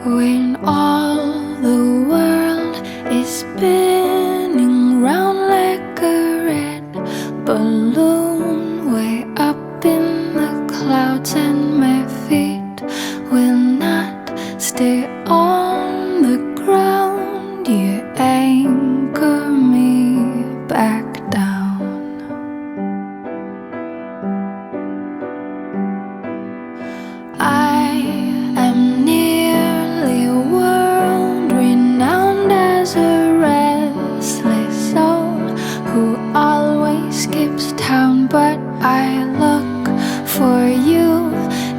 When all the world is spinning round like a red balloon way up in the clouds, and my feet will not stay on the ground, you anchor me back down. I am nearly world renowned as a restless soul who always skips town, but I look for you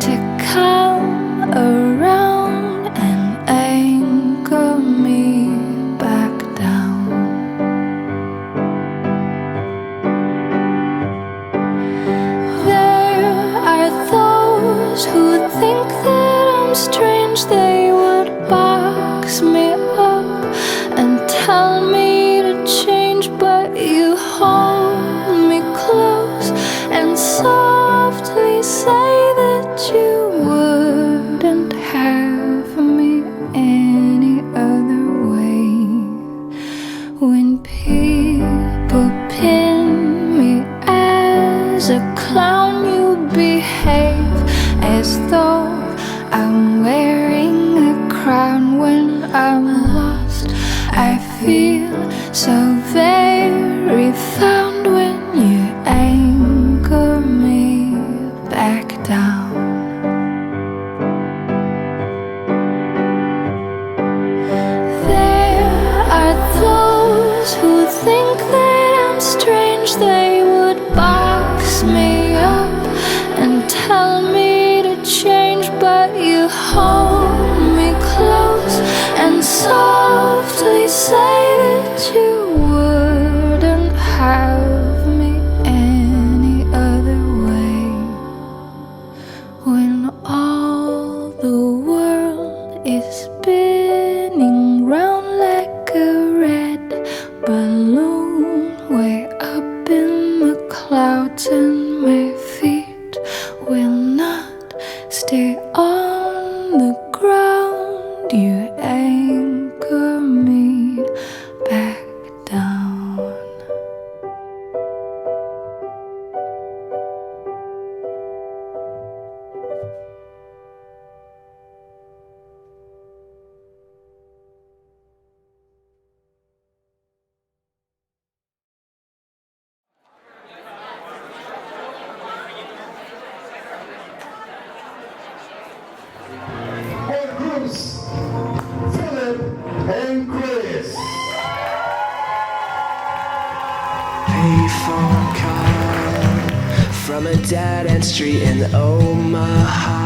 to come around and anchor me back down. There are those who think that I'm strange. They would box me up and tell me to change, but you hold me close and softly say that you wouldn't have me any other way. When people pin me as a clown, you behave as though I'm wearing a crown. When I'm lost, I feel so very found when you anchor me back down. There are those who think that I'm strange. They would box me up and tell me to change, but you hold me close and softly say that you wouldn't have me any other way. When all the world is spinning round like a red balloon way up in the clouds, and my feet will not stay on the ground, you anchor me back down. Hey, Cruz, Philip, and Chris. Payphone call from a dead-end street in Omaha.